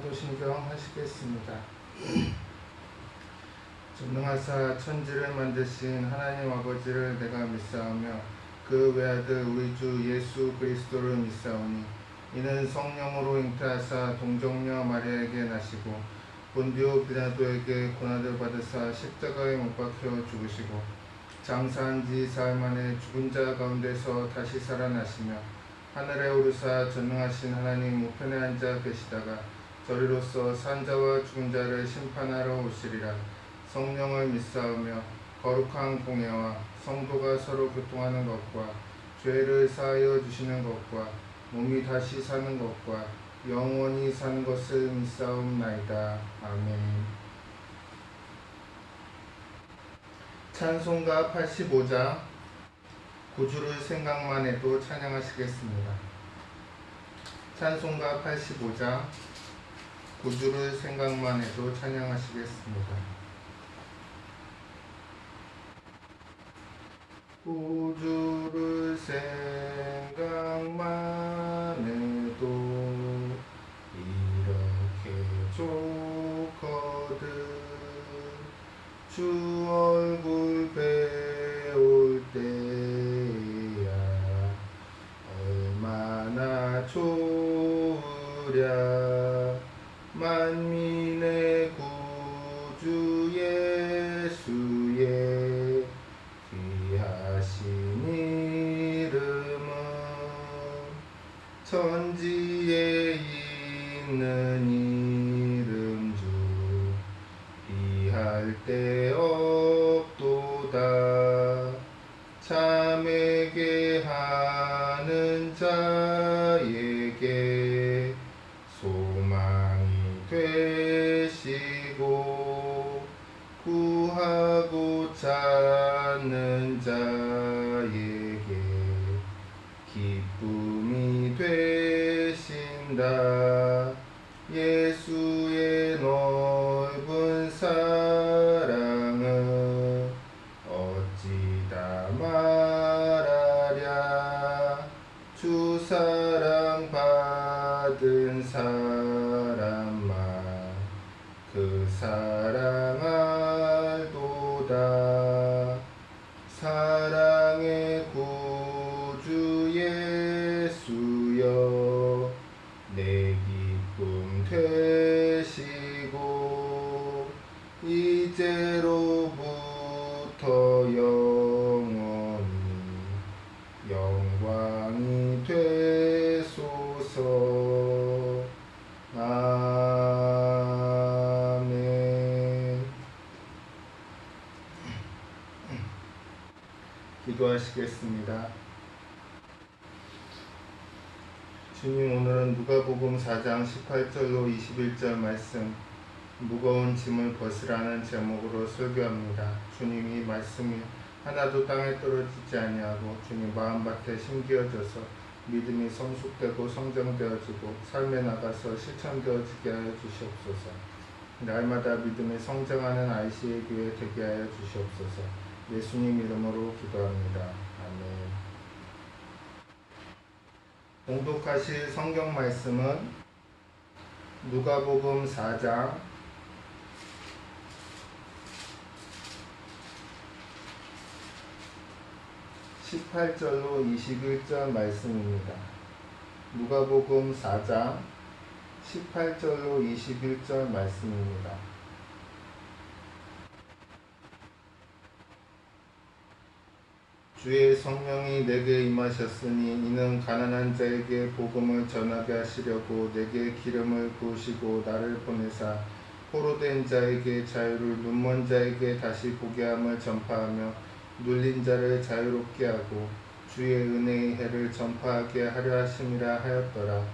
사도신경 하시겠습니다. 전능하사 천지를 만드신 하나님 아버지를 내가 믿사오며 그 외아들 우리 주 예수 그리스도를 믿사오니 이는 성령으로 잉태하사 동정녀 마리아에게 나시고 본디오 빌라도에게 고난을 받으사 십자가에 못 박혀 죽으시고 장사한 지 사흘 만에 죽은 자 가운데서 다시 살아나시며 하늘에 오르사 전능하신 하나님 우편에 앉아 계시다가 저리로서 산 자와 죽은 자를 심판하러 오시리라. 성령을 믿사오며 거룩한 공예와 성도가 서로 교통하는 것과 죄를 사하여 주시는 것과 몸이 다시 사는 것과 영원히 사는 것을 믿사옵나이다. 아멘. 찬송가 85장 구주를 생각만 해도 찬양하시겠습니다. 찬송가 85장 구주를 생각만 해도 찬양하시겠습니다. 구주를 생각만 해도 이렇게 좋거든. 주 얼굴 배울 때야 얼마나 좋으랴. 만민의 구주 예수의 귀하신 이름은 천지에 있는 이름 중 비할 데 없도다. 참에게 하는 자에게 소망이 되시고 구하고 찾는 자에게 기쁨이 되신다. 예수의 넓은 사랑을 어찌 다 말하랴. 주 사랑 받은 사람만 그 사랑 알도다. 사랑의 구주 예수여 내 기쁨 되시고 이제로부터 영원히 영광이 되소서. 아멘. 기도하시겠습니다. 주님, 오늘은 누가복음 4장 18절로 21절 말씀 무거운 짐을 벗으라는 제목으로 설교합니다. 주님이 말씀이 하나도 땅에 떨어지지 아니하고 주님 마음밭에 심기어져서 믿음이 성숙되고 성장되어지고 삶에 나가서 실천되어지게 하여 주시옵소서. 날마다 믿음이 성장하는 IC의 교회 되게 하여 주시옵소서. 예수님 이름으로 기도합니다. 아멘. 봉독하실 성경 말씀은 누가복음 4장 18절로 21절 말씀입니다. 누가복음 4장 18절로 21절 말씀입니다. 주의 성령이 내게 임하셨으니 이는 가난한 자에게 복음을 전하게 하시려고 내게 기름을 부으시고 나를 보내사 포로된 자에게 자유를 눈먼 자에게 다시 보게 함을 전파하며 눌린 자를 자유롭게 하고 주의 은혜의 해를 전파하게 하려 하심이라 하였더라.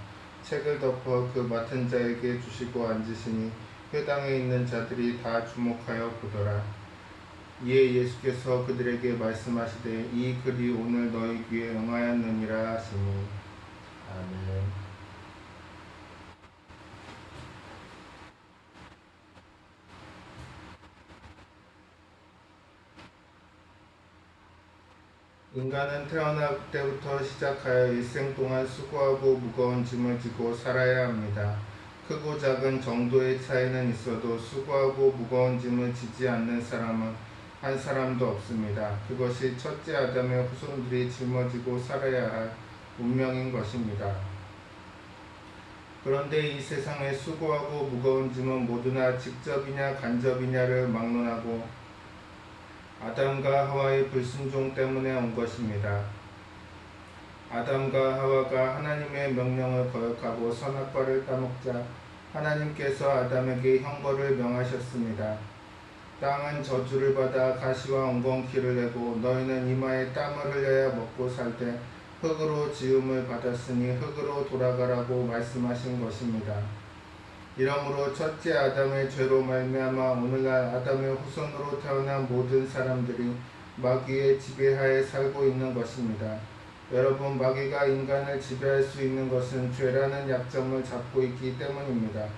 책을 덮어 그 맡은 자에게 주시고 앉으시니 회당에 있는 자들이 다 주목하여 보더라. 이에 예수께서 그들에게 말씀하시되 이 글이 오늘 너희 귀에 응하였느니라 하시니. 아멘. 인간은 태어날 때부터 시작하여 일생 동안 수고하고 무거운 짐을 지고 살아야 합니다. 크고 작은 정도의 차이는 있어도 수고하고 무거운 짐을 지지 않는 사람은 한 사람도 없습니다. 그것이 첫째 아담의 후손들이 짊어지고 살아야 할 운명인 것입니다. 그런데 이 세상에 수고하고 무거운 짐은 모두나 직접이냐 간접이냐를 막론하고 아담과 하와의 불순종 때문에 온 것입니다. 아담과 하와가 하나님의 명령을 거역하고 선악과를 따먹자 하나님께서 아담에게 형벌을 명하셨습니다. 땅은 저주를 받아 가시와 엉겅퀴를 내고 너희는 이마에 땀을 흘려야 먹고 살 때 흙으로 지음을 받았으니 흙으로 돌아가라고 말씀하신 것입니다. 이러므로 첫째 아담의 죄로 말미암아 오늘날 아담의 후손으로 태어난 모든 사람들이 마귀의 지배하에 살고 있는 것입니다. 여러분, 마귀가 인간을 지배할 수 있는 것은 죄라는 약점을 잡고 있기 때문입니다.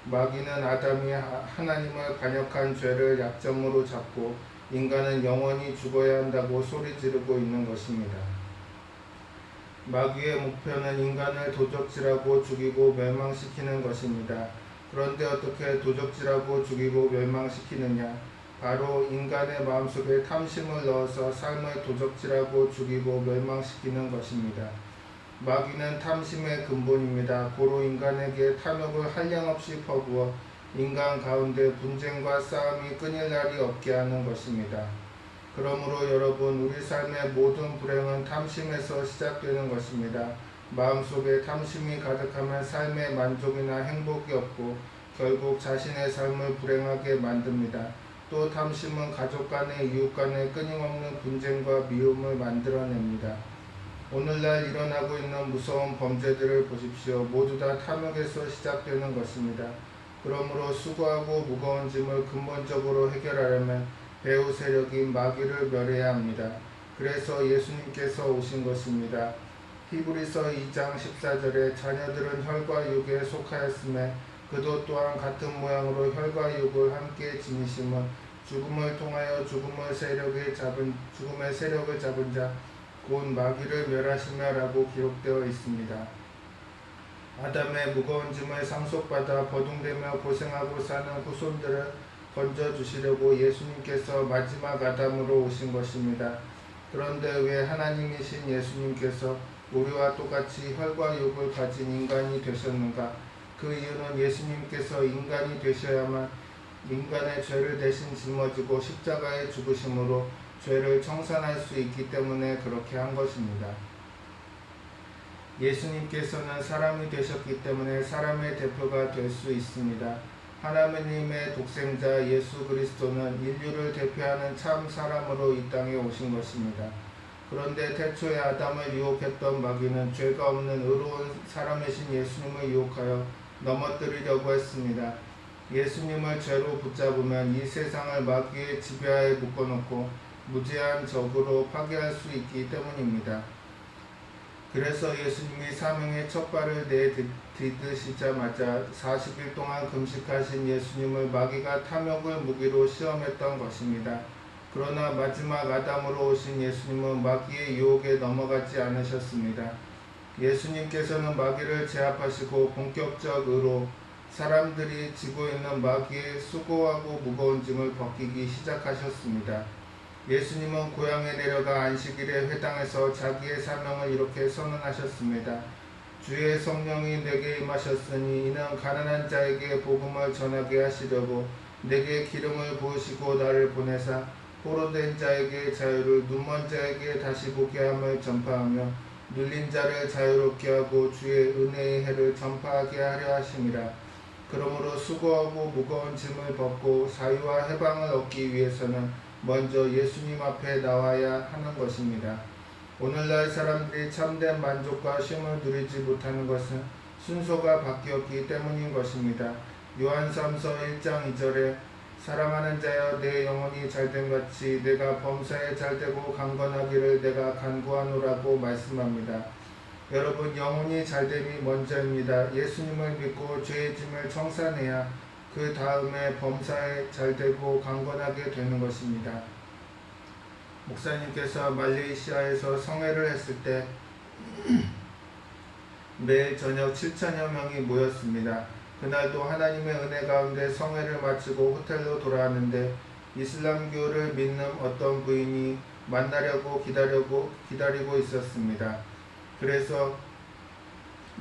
마귀는 아담이 하나님을 반역한 죄를 약점으로 잡고 인간은 영원히 죽어야 한다고 소리 지르고 있는 것입니다. 마귀의 목표는 인간을 도적질하고 죽이고 멸망시키는 것입니다. 그런데 어떻게 도적질하고 죽이고 멸망시키느냐? 바로 인간의 마음속에 탐심을 넣어서 삶을 도적질하고 죽이고 멸망시키는 것입니다. 마귀는 탐심의 근본입니다. 고로 인간에게 탐욕을 한량없이 퍼부어 인간 가운데 분쟁과 싸움이 끊일 날이 없게 하는 것입니다. 그러므로 여러분, 우리 삶의 모든 불행은 탐심에서 시작되는 것입니다. 마음속에 탐심이 가득하면 삶의 만족이나 행복이 없고 결국 자신의 삶을 불행하게 만듭니다. 또 탐심은 가족 간의 이웃 간의 끊임없는 분쟁과 미움을 만들어냅니다. 오늘날 일어나고 있는 무서운 범죄들을 보십시오. 모두 다 탐욕에서 시작되는 것입니다. 그러므로 수고하고 무거운 짐을 근본적으로 해결하려면 배후 세력인 마귀를 멸해야 합니다. 그래서 예수님께서 오신 것입니다. 히브리서 2장 14절에 자녀들은 혈과 육에 속하였음에 그도 또한 같은 모양으로 혈과 육을 함께 지니심은 죽음을 통하여 죽음의 세력을 잡은 자 곧 마귀를 멸하시며 라고 기록되어 있습니다. 아담의 무거운 짐을 상속받아 버둥대며 고생하고 사는 후손들을 건져주시려고 예수님께서 마지막 아담으로 오신 것입니다. 그런데 왜 하나님이신 예수님께서 우리와 똑같이 혈과 육을 가진 인간이 되셨는가? 그 이유는 예수님께서 인간이 되셔야만 인간의 죄를 대신 짊어지고 십자가에 죽으심으로 죄를 청산할 수 있기 때문에 그렇게 한 것입니다. 예수님께서는 사람이 되셨기 때문에 사람의 대표가 될 수 있습니다. 하나님의 독생자 예수 그리스도는 인류를 대표하는 참 사람으로 이 땅에 오신 것입니다. 그런데 태초에 아담을 유혹했던 마귀는 죄가 없는 의로운 사람이신 예수님을 유혹하여 넘어뜨리려고 했습니다. 예수님을 죄로 붙잡으면 이 세상을 마귀의 지배하에 묶어놓고 무제한 적으로 파괴할 수 있기 때문입니다. 그래서 예수님이 사명의 첫 발을 내딛으시자마자 40일 동안 금식하신 예수님을 마귀가 탐욕을 무기로 시험했던 것입니다. 그러나 마지막 아담으로 오신 예수님은 마귀의 유혹에 넘어가지 않으셨습니다. 예수님께서는 마귀를 제압하시고 본격적으로 사람들이 지고 있는 마귀의 수고하고 무거운 짐을 벗기기 시작하셨습니다. 예수님은 고향에 내려가 안식일에 회당에서 자기의 사명을 이렇게 선언하셨습니다. 주의 성령이 내게 임하셨으니 이는 가난한 자에게 복음을 전하게 하시려고 내게 기름을 부으시고 나를 보내사 포로된 자에게 자유를 눈먼 자에게 다시 보게 함을 전파하며 눌린 자를 자유롭게 하고 주의 은혜의 해를 전파하게 하려 하심이라. 그러므로 수고하고 무거운 짐을 벗고 자유와 해방을 얻기 위해서는 먼저 예수님 앞에 나와야 하는 것입니다. 오늘날 사람들이 참된 만족과 쉼을 누리지 못하는 것은 순서가 바뀌었기 때문인 것입니다. 요한삼서 1장 2절에 사랑하는 자여 내 영혼이 잘된 같이 내가 범사에 잘되고 강건하기를 내가 간구하노라고 말씀합니다. 여러분, 영혼이 잘됨이 먼저입니다. 예수님을 믿고 죄의 짐을 청산해야 그 다음에 범사에 잘되고 강건하게 되는 것입니다. 목사님께서 말레이시아에서 성회를 했을 때 매일 저녁 7천여 명이 모였습니다. 그날도 하나님의 은혜 가운데 성회를 마치고 호텔로 돌아왔는데 이슬람교를 믿는 어떤 부인이 만나려고 기다리고 있었습니다. 그래서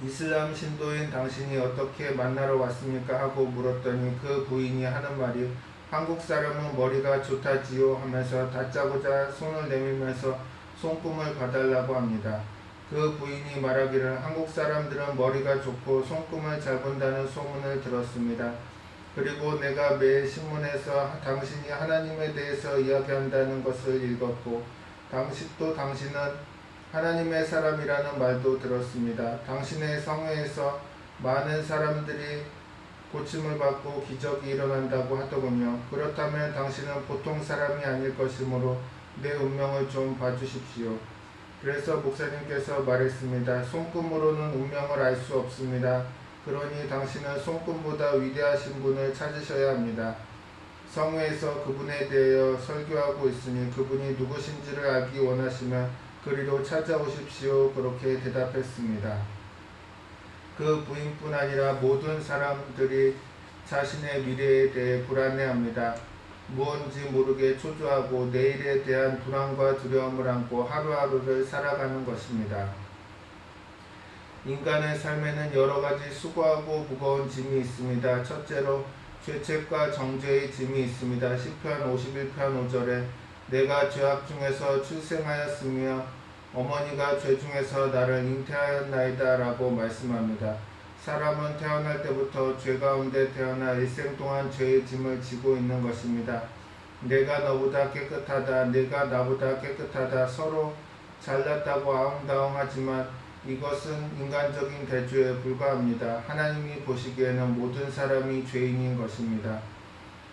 이슬람 신도인 당신이 어떻게 만나러 왔습니까? 하고 물었더니 그 부인이 하는 말이 한국 사람은 머리가 좋다지요 하면서 다짜고짜 손을 내밀면서 손금을 봐달라고 합니다. 그 부인이 말하기를 한국 사람들은 머리가 좋고 손금을 잘 본다는 소문을 들었습니다. 그리고 내가 매일 신문에서 당신이 하나님에 대해서 이야기한다는 것을 읽었고 당신은 하나님의 사람이라는 말도 들었습니다. 당신의 성회에서 많은 사람들이 고침을 받고 기적이 일어난다고 하더군요. 그렇다면 당신은 보통 사람이 아닐 것이므로 내 운명을 좀 봐주십시오. 그래서 목사님께서 말했습니다. 손금으로는 운명을 알 수 없습니다. 그러니 당신은 손금보다 위대하신 분을 찾으셔야 합니다. 성회에서 그분에 대하여 설교하고 있으니 그분이 누구신지를 알기 원하시면 그리로 찾아오십시오. 그렇게 대답했습니다. 그 부인뿐 아니라 모든 사람들이 자신의 미래에 대해 불안해합니다. 무언지 모르게 초조하고 내일에 대한 불안과 두려움을 안고 하루하루를 살아가는 것입니다. 인간의 삶에는 여러 가지 수고하고 무거운 짐이 있습니다. 첫째로 죄책과 정죄의 짐이 있습니다. 시편 51편 5절에 내가 죄악 중에서 출생하였으며 어머니가 죄 중에서 나를 잉태하였나이다 라고 말씀합니다. 사람은 태어날 때부터 죄 가운데 태어나 일생 동안 죄의 짐을 지고 있는 것입니다. 내가 너보다 깨끗하다, 내가 나보다 깨끗하다, 서로 잘났다고 아웅다웅하지만 이것은 인간적인 대조에 불과합니다. 하나님이 보시기에는 모든 사람이 죄인인 것입니다.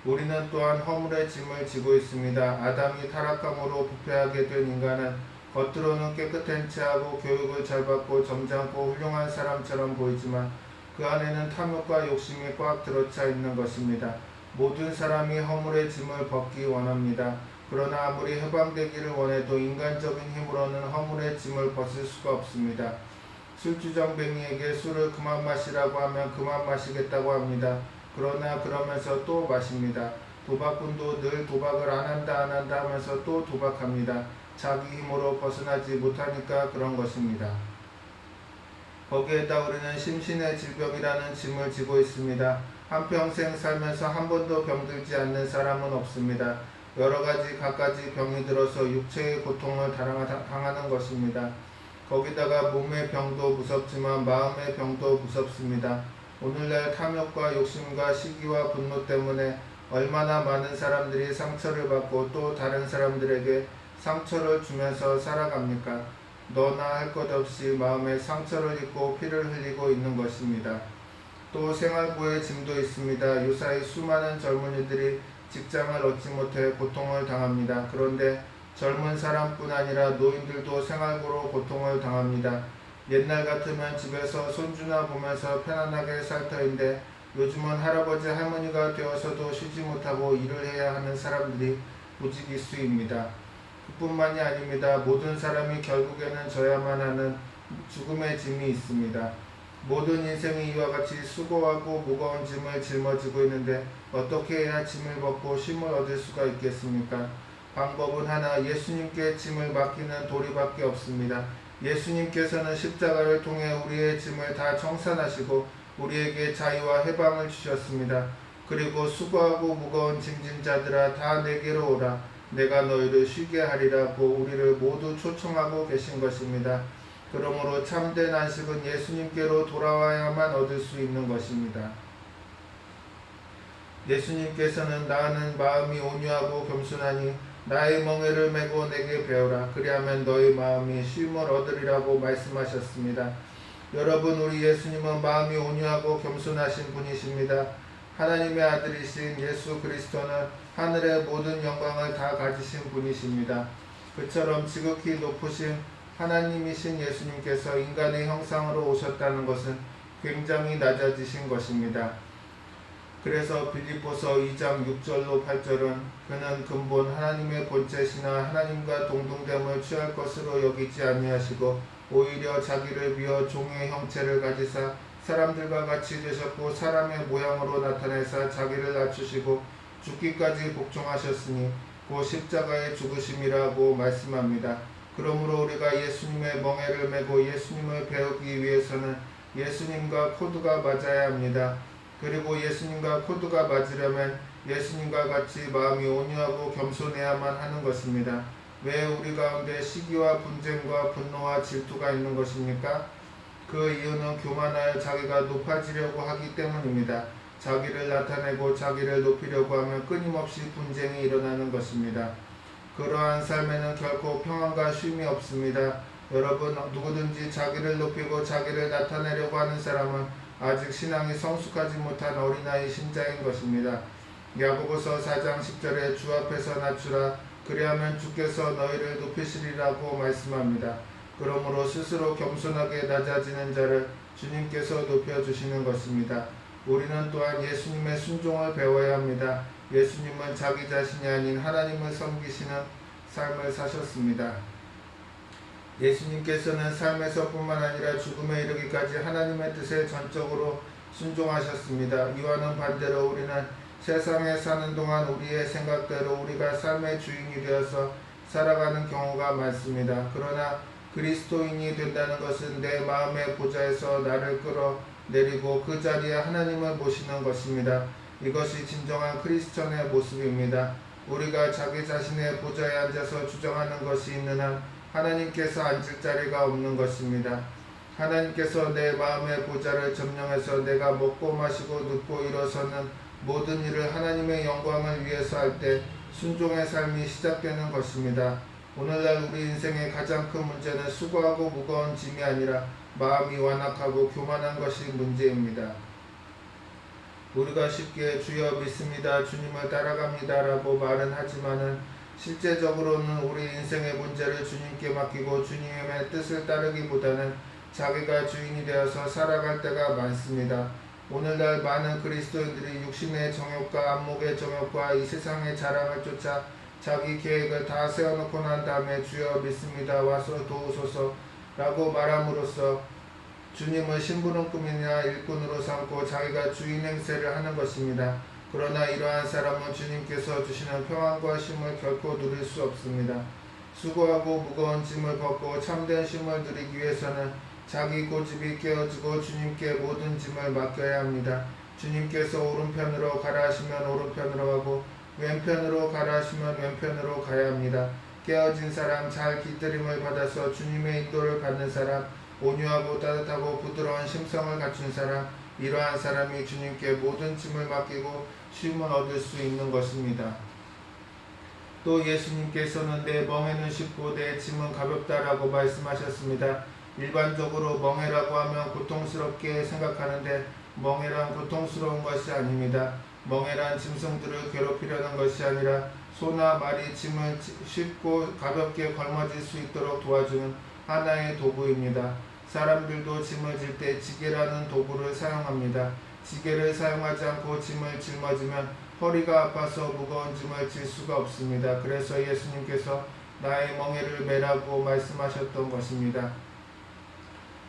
우리는 또한 허물의 짐을 지고 있습니다. 아담이 타락함으로 부패하게 된 인간은 겉으로는 깨끗한 체하고 교육을 잘 받고 점잖고 훌륭한 사람처럼 보이지만 그 안에는 탐욕과 욕심이 꽉 들어차 있는 것입니다. 모든 사람이 허물의 짐을 벗기 원합니다. 그러나 아무리 해방되기를 원해도 인간적인 힘으로는 허물의 짐을 벗을 수가 없습니다. 술주정뱅이에게 술을 그만 마시라고 하면 그만 마시겠다고 합니다. 그러나 그러면서 또 마십니다. 도박꾼도 늘 도박을 안 한다 하면서 또 도박합니다. 자기 힘으로 벗어나지 못하니까 그런 것입니다. 거기에다 우리는 심신의 질병이라는 짐을 지고 있습니다. 한평생 살면서 한 번도 병들지 않는 사람은 없습니다. 여러 가지 갖가지 병이 들어서 육체의 고통을 당하는 것입니다. 거기다가 몸의 병도 무섭지만 마음의 병도 무섭습니다. 오늘날 탐욕과 욕심과 시기와 분노 때문에 얼마나 많은 사람들이 상처를 받고 또 다른 사람들에게 상처를 주면서 살아갑니까? 너나 할 것 없이 마음에 상처를 입고 피를 흘리고 있는 것입니다. 또 생활고의 짐도 있습니다. 요사이 수많은 젊은이들이 직장을 얻지 못해 고통을 당합니다. 그런데 젊은 사람뿐 아니라 노인들도 생활고로 고통을 당합니다. 옛날 같으면 집에서 손주나 보면서 편안하게 살 터인데 요즘은 할아버지 할머니가 되어서도 쉬지 못하고 일을 해야 하는 사람들이 무지기수입니다. 그뿐만이 아닙니다. 모든 사람이 결국에는 져야만 하는 죽음의 짐이 있습니다. 모든 인생이 이와 같이 수고하고 무거운 짐을 짊어지고 있는데 어떻게 해야 짐을 벗고 쉼을 얻을 수가 있겠습니까? 방법은 하나, 예수님께 짐을 맡기는 도리밖에 없습니다. 예수님께서는 십자가를 통해 우리의 짐을 다 청산하시고 우리에게 자유와 해방을 주셨습니다. 그리고 수고하고 무거운 짐진 자들아 다 내게로 오라. 내가 너희를 쉬게 하리라고 우리를 모두 초청하고 계신 것입니다. 그러므로 참된 안식은 예수님께로 돌아와야만 얻을 수 있는 것입니다. 예수님께서는 나는 마음이 온유하고 겸손하니 나의 멍에를 메고 내게 배우라. 그리하면 너희 마음이 쉼을 얻으리라고 말씀하셨습니다. 여러분, 우리 예수님은 마음이 온유하고 겸손하신 분이십니다. 하나님의 아들이신 예수 그리스도는 하늘의 모든 영광을 다 가지신 분이십니다. 그처럼 지극히 높으신 하나님이신 예수님께서 인간의 형상으로 오셨다는 것은 굉장히 낮아지신 것입니다. 그래서 빌립보서 2장 6절로 8절은 그는 근본 하나님의 본체시나 하나님과 동등됨을 취할 것으로 여기지 아니하시고 오히려 자기를 비어 종의 형체를 가지사 사람들과 같이 되셨고 사람의 모양으로 나타내사 자기를 낮추시고 죽기까지 복종하셨으니 곧 십자가의 죽으심이라고 말씀합니다. 그러므로 우리가 예수님의 멍에를 메고 예수님을 배우기 위해서는 예수님과 코드가 맞아야 합니다. 그리고 예수님과 코드가 맞으려면 예수님과 같이 마음이 온유하고 겸손해야만 하는 것입니다. 왜 우리 가운데 시기와 분쟁과 분노와 질투가 있는 것입니까? 그 이유는 교만하여 자기가 높아지려고 하기 때문입니다. 자기를 나타내고 자기를 높이려고 하면 끊임없이 분쟁이 일어나는 것입니다. 그러한 삶에는 결코 평안과 쉼이 없습니다. 여러분, 누구든지 자기를 높이고 자기를 나타내려고 하는 사람은 아직 신앙이 성숙하지 못한 어린아이 심자인 것입니다. 야고보서 4장 10절에 주 앞에서 낮추라 그리하면 주께서 너희를 높이시리라고 말씀합니다. 그러므로 스스로 겸손하게 낮아지는 자를 주님께서 높여주시는 것입니다. 우리는 또한 예수님의 순종을 배워야 합니다. 예수님은 자기 자신이 아닌 하나님을 섬기시는 삶을 사셨습니다. 예수님께서는 삶에서 뿐만 아니라 죽음에 이르기까지 하나님의 뜻에 전적으로 순종하셨습니다. 이와는 반대로 우리는 세상에 사는 동안 우리의 생각대로 우리가 삶의 주인이 되어서 살아가는 경우가 많습니다. 그러나 그리스도인이 된다는 것은 내 마음의 보좌에서 나를 끌어내리고 그 자리에 하나님을 모시는 것입니다. 이것이 진정한 크리스천의 모습입니다. 우리가 자기 자신의 보좌에 앉아서 주장하는 것이 있는 한 하나님께서 앉을 자리가 없는 것입니다. 하나님께서 내 마음의 보좌를 점령해서 내가 먹고 마시고 눕고 일어서는 모든 일을 하나님의 영광을 위해서 할 때 순종의 삶이 시작되는 것입니다. 오늘날 우리 인생의 가장 큰 문제는 수고하고 무거운 짐이 아니라 마음이 완악하고 교만한 것이 문제입니다. 우리가 쉽게 주여 믿습니다, 주님을 따라갑니다 라고 말은 하지만은 실제적으로는 우리 인생의 문제를 주님께 맡기고 주님의 뜻을 따르기보다는 자기가 주인이 되어서 살아갈 때가 많습니다. 오늘날 많은 그리스도인들이 육신의 정욕과 안목의 정욕과 이 세상의 자랑을 쫓아 자기 계획을 다 세워놓고 난 다음에 주여 믿습니다 와서 도우소서 라고 말함으로써 주님을 심부름꾼이나 일꾼으로 삼고 자기가 주인 행세를 하는 것입니다. 그러나 이러한 사람은 주님께서 주시는 평안과 쉼을 결코 누릴 수 없습니다. 수고하고 무거운 짐을 벗고 참된 쉼을 누리기 위해서는 자기 고집이 깨어지고 주님께 모든 짐을 맡겨야 합니다. 주님께서 오른편으로 가라 하시면 오른편으로 가고 왼편으로 가라 하시면 왼편으로 가야 합니다. 깨어진 사람, 잘 길들임을 받아서 주님의 인도를 받는 사람, 온유하고 따뜻하고 부드러운 심성을 갖춘 사람, 이러한 사람이 주님께 모든 짐을 맡기고 쉼을 얻을 수 있는 것입니다. 또 예수님께서는 내 멍에는 쉽고 내 짐은 가볍다라고 말씀하셨습니다. 일반적으로 멍에라고 하면 고통스럽게 생각하는데 멍에란 고통스러운 것이 아닙니다. 멍에란 짐승들을 괴롭히려는 것이 아니라 소나 말이 짐을 쉽고 가볍게 걸머질 수 있도록 도와주는 하나의 도구입니다. 사람들도 짐을 질 때 지게라는 도구를 사용합니다. 지게를 사용하지 않고 짐을 짊어지면 허리가 아파서 무거운 짐을 질 수가 없습니다. 그래서 예수님께서 나의 멍에를 메라고 말씀하셨던 것입니다.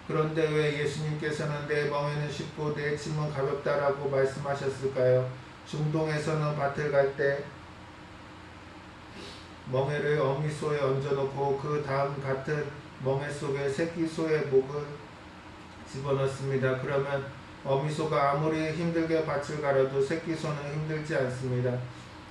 그런데 왜 예수님께서는 내 멍에는 쉽고 내 짐은 가볍다라고 말씀하셨을까요? 중동에서는 밭을 갈 때 멍에를 어미소에 얹어놓고 그 다음 같은 멍에 속에 새끼 소의 목을 집어넣습니다. 그러면 어미소가 아무리 힘들게 밭을 갈아도 새끼 소는 힘들지 않습니다.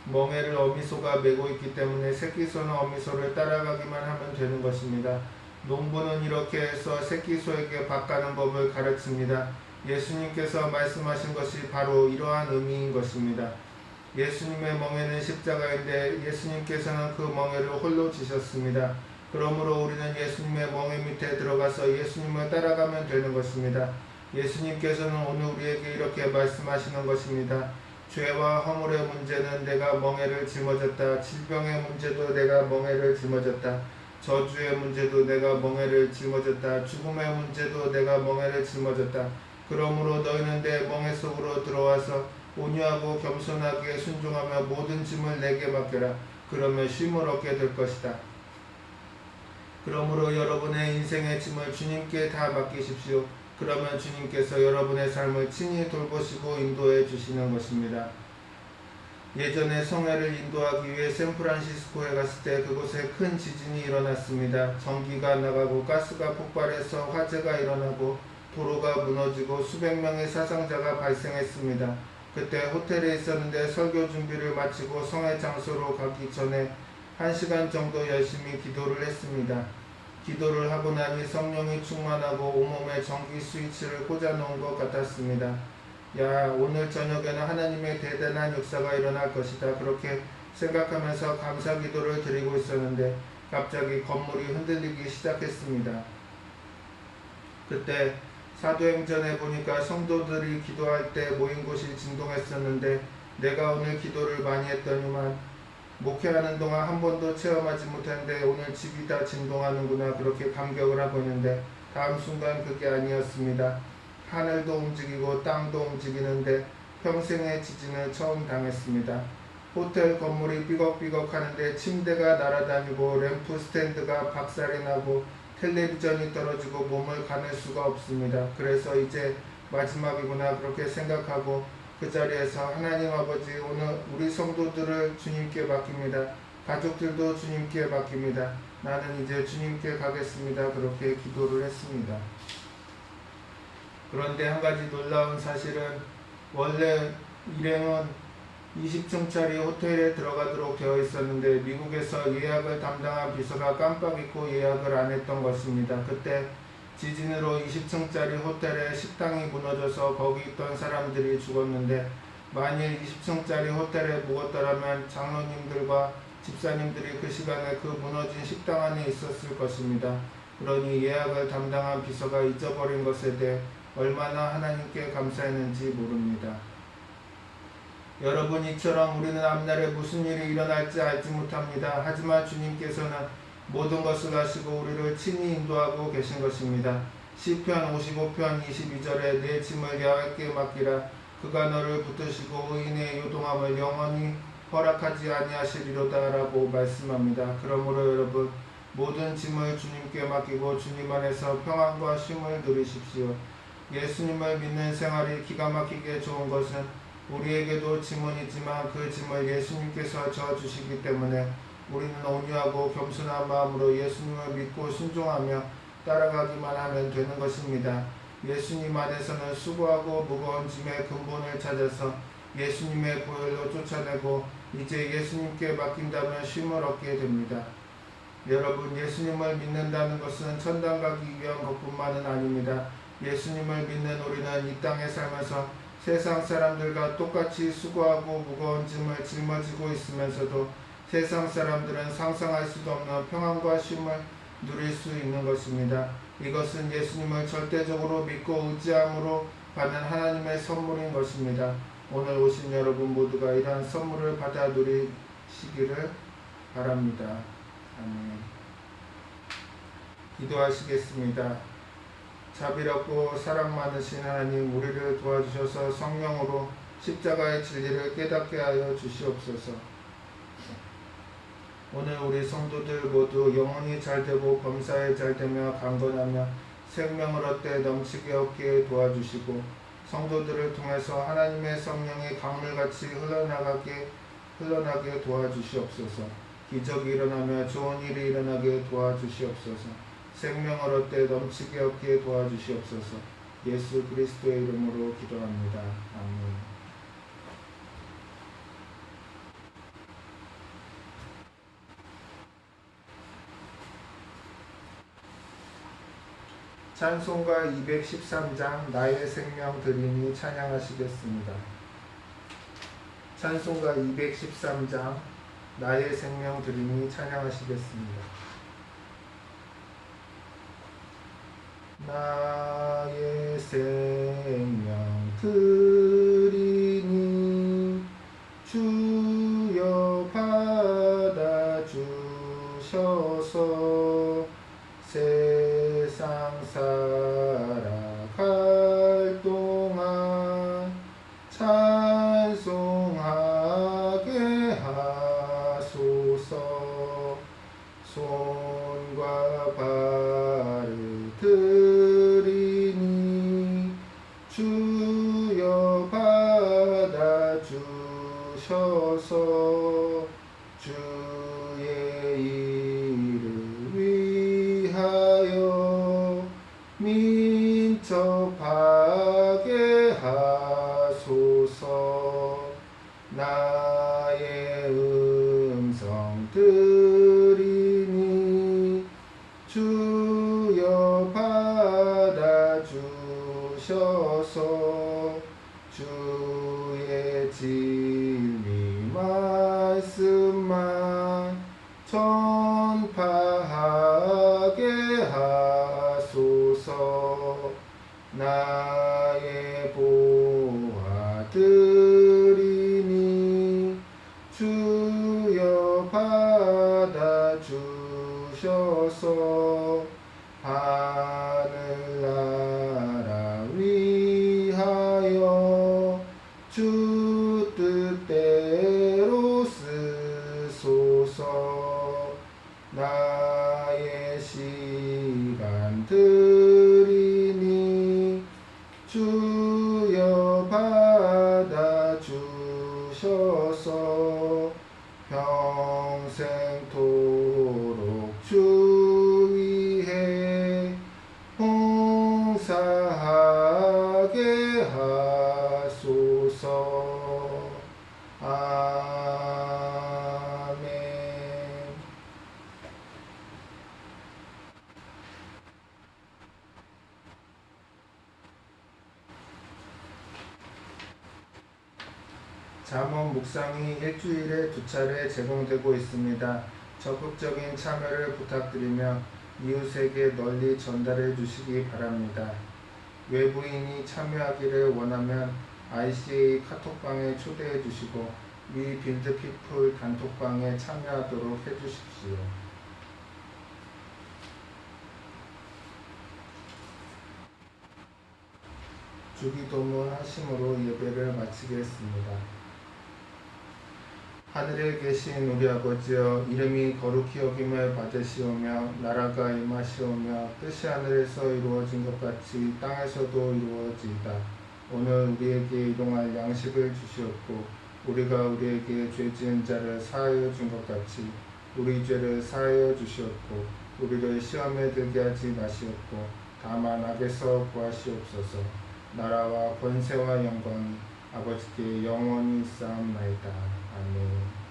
멍에를 어미소가 메고 있기 때문에 새끼 소는 어미소를 따라가기만 하면 되는 것입니다. 농부는 이렇게 해서 새끼 소에게 밭 가는 법을 가르칩니다. 예수님께서 말씀하신 것이 바로 이러한 의미인 것입니다. 예수님의 멍에는 십자가인데 예수님께서는 그 멍에를 홀로 지셨습니다. 그러므로 우리는 예수님의 멍에 밑에 들어가서 예수님을 따라가면 되는 것입니다. 예수님께서는 오늘 우리에게 이렇게 말씀하시는 것입니다. 죄와 허물의 문제는 내가 멍에를 짊어졌다. 질병의 문제도 내가 멍에를 짊어졌다. 저주의 문제도 내가 멍에를 짊어졌다. 죽음의 문제도 내가 멍에를 짊어졌다. 그러므로 너희는 내 멍에 속으로 들어와서 온유하고 겸손하게 순종하며 모든 짐을 내게 맡겨라. 그러면 쉼을 얻게 될 것이다. 그러므로 여러분의 인생의 짐을 주님께 다 맡기십시오. 그러면 주님께서 여러분의 삶을 친히 돌보시고 인도해 주시는 것입니다. 예전에 성회를 인도하기 위해 샌프란시스코에 갔을 때 그곳에 큰 지진이 일어났습니다. 전기가 나가고 가스가 폭발해서 화재가 일어나고 도로가 무너지고 수백 명의 사상자가 발생했습니다. 그때 호텔에 있었는데 설교 준비를 마치고 성회 장소로 가기 전에 1시간 정도 열심히 기도를 했습니다. 기도를 하고 나니 성령이 충만하고 온몸에 전기 스위치를 꽂아놓은 것 같았습니다. 야, 오늘 저녁에는 하나님의 대단한 역사가 일어날 것이다. 그렇게 생각하면서 감사 기도를 드리고 있었는데 갑자기 건물이 흔들리기 시작했습니다. 그때 사도행전에 보니까 성도들이 기도할 때 모인 곳이 진동했었는데 내가 오늘 기도를 많이 했더니만 목회하는 동안 한 번도 체험하지 못했는데 오늘 집이 다 진동하는구나 그렇게 감격을 하고 있는데 다음 순간 그게 아니었습니다. 하늘도 움직이고 땅도 움직이는데 평생의 지진을 처음 당했습니다. 호텔 건물이 삐걱삐걱 하는데 침대가 날아다니고 램프 스탠드가 박살이 나고 텔레비전이 떨어지고 몸을 가눌 수가 없습니다. 그래서 이제 마지막이구나 그렇게 생각하고 그 자리에서 하나님 아버지 오늘 우리 성도들을 주님께 맡깁니다. 가족들도 주님께 맡깁니다. 나는 이제 주님께 가겠습니다. 그렇게 기도를 했습니다. 그런데 한 가지 놀라운 사실은 원래 일행은 20층짜리 호텔에 들어가도록 되어 있었는데 미국에서 예약을 담당한 비서가 깜빡 잊고 예약을 안 했던 것입니다. 그때 지진으로 20층짜리 호텔에 식당이 무너져서 거기 있던 사람들이 죽었는데 만일 20층짜리 호텔에 묵었더라면 장로님들과 집사님들이 그 시간에 그 무너진 식당 안에 있었을 것입니다. 그러니 예약을 담당한 비서가 잊어버린 것에 대해 얼마나 하나님께 감사했는지 모릅니다. 여러분 이처럼 우리는 앞날에 무슨 일이 일어날지 알지 못합니다. 하지만 주님께서는 모든 것을 아시고 우리를 친히 인도하고 계신 것입니다. 시편 55편 22절에 내 짐을 여호와께 맡기라. 그가 너를 붙드시고 의인의 요동함을 영원히 허락하지 아니하시리로다 라고 말씀합니다. 그러므로 여러분 모든 짐을 주님께 맡기고 주님 안에서 평안과 쉼을 누리십시오. 예수님을 믿는 생활이 기가 막히게 좋은 것은 우리에게도 짐은 있지만 그 짐을 예수님께서 져주시기 때문에 우리는 온유하고 겸손한 마음으로 예수님을 믿고 순종하며 따라가기만 하면 되는 것입니다. 예수님 안에서는 수고하고 무거운 짐의 근본을 찾아서 예수님의 보혈로 쫓아내고 이제 예수님께 맡긴다면 쉼을 얻게 됩니다. 여러분 예수님을 믿는다는 것은 천당 가기 위한 것뿐만은 아닙니다. 예수님을 믿는 우리는 이 땅에 살면서 세상 사람들과 똑같이 수고하고 무거운 짐을 짊어지고 있으면서도 세상 사람들은 상상할 수도 없는 평안과 쉼을 누릴 수 있는 것입니다. 이것은 예수님을 절대적으로 믿고 의지함으로 받는 하나님의 선물인 것입니다. 오늘 오신 여러분 모두가 이러한 선물을 받아 누리시기를 바랍니다. 아멘. 기도하시겠습니다. 자비롭고 사랑 많으신 하나님 우리를 도와주셔서 성령으로 십자가의 진리를 깨닫게 하여 주시옵소서. 오늘 우리 성도들 모두 영혼이 잘되고 범사에 잘되며 강건하며 생명을 얻되 넘치게 얻게 도와주시고 성도들을 통해서 하나님의 성령이 강물같이 흘러나게 도와주시옵소서. 기적이 일어나며 좋은 일이 일어나게 도와주시옵소서. 생명을 얻되 넘치게 얻게 도와주시옵소서. 예수 그리스도의 이름으로 기도합니다. 아멘. 찬송가 213장 나의 생명 드리니 찬양하시겠습니다. 찬송가 213장 나의 생명 드리니 찬양하시겠습니다. 나의 생명 드리니 주여 받아주셔서 세상 살아갈 동안 찬송하게 하소서. 손과 발을 드리니 주셔서 주의 일을 위하여 민첩하게 하소서. 나의 음성 들으니 주여 받아주셔서 주의 진리 말씀만 전파하게 하소서. 나의 보아들이니 주여 받아주셔서 하늘나라 위하여 주 뜻대로 쓰소서. 나의 시간 들이니 주여 받아주셔서 평생토록 주 위에 봉사하게 하소서. 아멘. 잠언 묵상이 일주일에 2차례 제공되고 있습니다. 적극적인 참여를 부탁드리며 이웃에게 널리 전달해 주시기 바랍니다. 외부인이 참여하기를 원하면 ICA 카톡방에 초대해 주시고 위 빌드피플 단톡방에 참여하도록 해 주십시오. 주기도문 하심으로 예배를 마치겠습니다. 하늘에 계신 우리 아버지여, 이름이 거룩히 여김을 받으시오며 나라가 임하시오며 뜻이 하늘에서 이루어진 것 같이 땅에서도 이루어지이다. 오늘 우리에게 일용할 양식을 주시옵고 우리가 우리에게 죄 지은 자를 사하여 준 것 같이 우리 죄를 사하여 주시옵고 우리를 시험에 들게 하지 마시옵고 다만 악에서 구하시옵소서. 나라와 권세와 영광이 아버지께 영원히 있사옵나이다. 아멘.